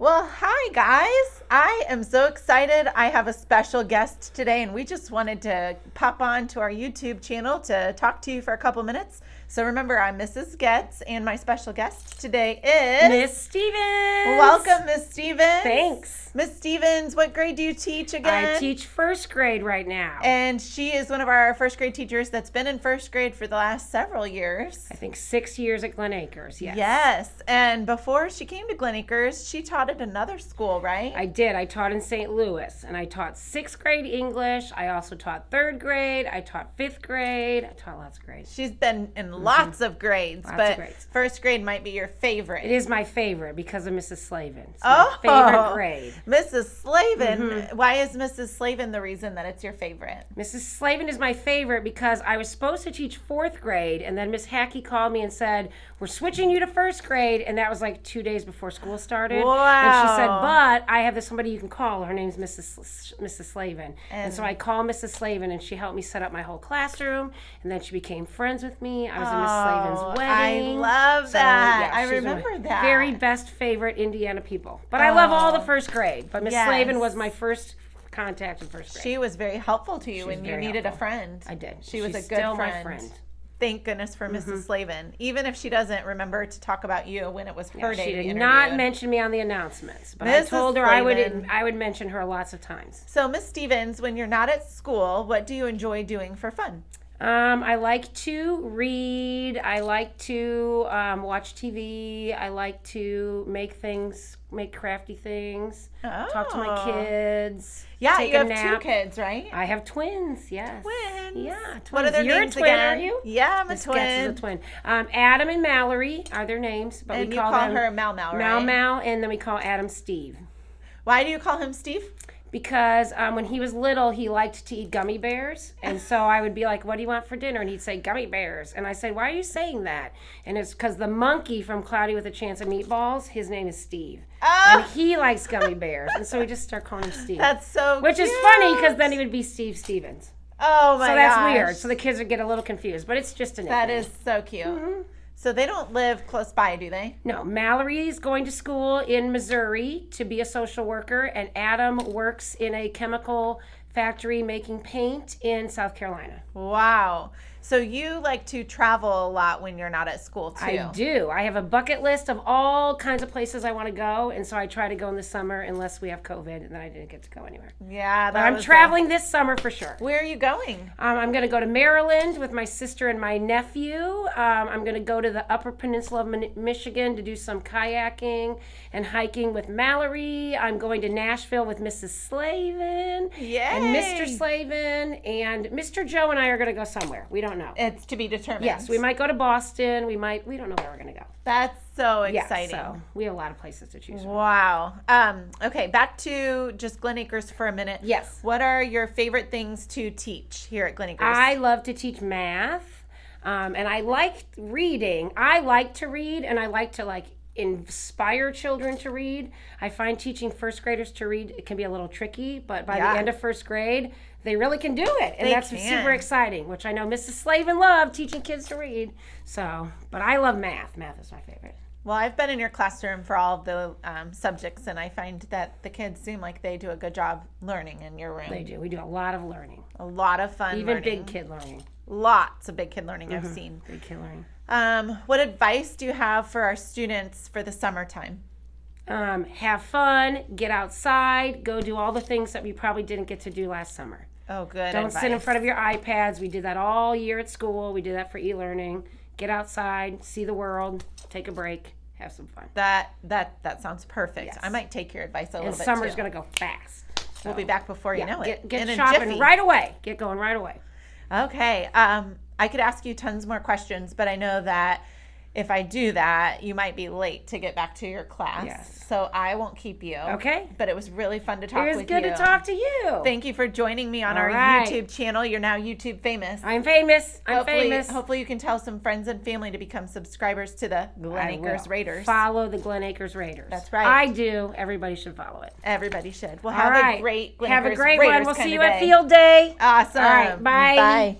Well, hi guys. I am so excited. I have a special guest today, and we just wanted to pop on to our YouTube channel to talk to you for a couple minutes. So remember, I'm Mrs. Getz, and my special guest today is Miss Stevens. Welcome, Miss Stevens. Thanks. Miss Stevens, what grade do you teach again? I teach first grade right now. And she is one of our first grade teachers that's been in first grade for the last several years. I think 6 years at Glen Acres, yes. Yes. And before she came to Glen Acres, she taught at another school, right? I did. I taught in St. Louis, and I taught 6th grade English. I also taught 3rd grade. I taught 5th grade. I taught lots of grades. She's been in lots of grades, Lots but of grades. first grade might be your favorite. It is my favorite because of Mrs. Slavin. It's Oh, my favorite grade. Mrs. Slavin. Why is Mrs. Slavin the reason that it's your favorite? Mrs. Slavin is my favorite because I was supposed to teach 4th grade, and then Miss Hackey called me and said, we're switching you to 1st grade, and that was like 2 days before school started. Wow. And she said, but I have somebody you can call. Her name's Mrs. Slavin. And so I called Mrs. Slavin, and she helped me set up my whole classroom, and then she became friends with me. I was in Miss Slavin's wedding. I love that. yeah, I she's remember one of my that. very best favorite Indiana people. But I love all the first grade. But Miss Yes. Slavin was my first contact in first grade. She was very helpful to you She when was you very needed a helpful. friend. I did. She was She's a good still friend. my friend. Thank goodness for Mrs. Slavin. Even if she doesn't remember to talk about you when it was her day She to be did interviewed. not mention me on the announcements, but I Mrs. told her Slavin. I would mention her lots of times. So, Miss Stevens, when you're not at school, what do you enjoy doing for fun? I like to read. I like to watch TV. I like to make crafty things. Talk to my kids. Yeah, take you a have nap. 2 kids, right? I have twins. Yes. Twins. Yeah. Twins. What are their You're names a twin, again? aren't you? Yeah, I'm a Miss twin. Getz is a twin. Adam and Mallory are their names, but And we you call call them her Mal Mal, right? Mal Mal, and then we call Adam Steve. Why do you call him Steve? Because when he was little, he liked to eat gummy bears. And so I would be like, what do you want for dinner? And he'd say, gummy bears. And I said, why are you saying that? And it's because the monkey from Cloudy with a Chance of Meatballs, his name is Steve. Oh. And he likes gummy bears. And so we just start calling him Steve. That's so Which cute. is funny because then he would be Steve Stevens. Oh my gosh. So that's weird. So the kids would get a little confused. But it's just a nickname. That is so cute. So they don't live close by, do they? No, Mallory's going to school in Missouri to be a social worker, and Adam works in a chemical factory making paint in South Carolina. Wow. So you like to travel a lot when you're not at school, too. I do. I have a bucket list of all kinds of places I want to go, and so I try to go in the summer unless we have COVID, and then I didn't get to go anywhere. Yeah, But I'm traveling this summer for sure. Where are you going? I'm going to go to Maryland with my sister and my nephew. I'm going to go to the Upper Peninsula of Michigan to do some kayaking and hiking with Mallory. I'm going to Nashville with Mrs. Slavin Yay. and Mr. Slavin, and Mr. Joe and I are going to go somewhere. We don't know. It's to be determined. Yes, we might go to Boston. We don't know where we're going to go. That's so Yeah, exciting. so we have a lot of places to choose from. Wow. Okay, back to just Glen Acres for a minute. Yes. What are your favorite things to teach here at Glen Acres? I love to teach math, and I like reading. I like to read, and I like to inspire children to read. I find teaching first graders to read, it can be a little tricky, but by Yeah. the end of first grade, they really can do it. And They that's can. super exciting, which I know Mrs. Slavin loved teaching kids to read. So, but I love math. Math is my favorite. Well, I've been in your classroom for all of the subjects, and I find that the kids seem like they do a good job learning in your room. They do. We do a lot of learning. A lot of fun Even learning. big kid learning. Lots of big kid learning I've seen. Big kid learning. What advice do you have for our students for the summertime? Have fun, get outside, go do all the things that we probably didn't get to do last summer. Oh, good Don't advice. sit in front of your iPads. We did that all year at school. We did that for e-learning. Get outside, see the world, take a break, have some fun. That sounds perfect. Yes. I might take your advice a And little bit summer's too. going to go fast. We'll be back before you know it. Get in a shopping jiffy. right away. Get going right away. Okay. I could ask you tons more questions, but I know that if I do that, you might be late to get back to your class. Yes. So I won't keep you. Okay. But it was really fun to talk It was with good you. to talk to you. Thank you for joining me on All our right. YouTube channel. You're now YouTube famous. I'm famous. I'm hopefully, famous. Hopefully you can tell some friends and family to become subscribers to the Glen I Acres will. Raiders. Follow the Glen Acres Raiders. That's right. I do. Everybody should follow it. Everybody should. Well, All have right. a great Glen Have a Acres great Raiders one. We'll kind see of you at day. field day. Awesome. All right. Bye. Bye.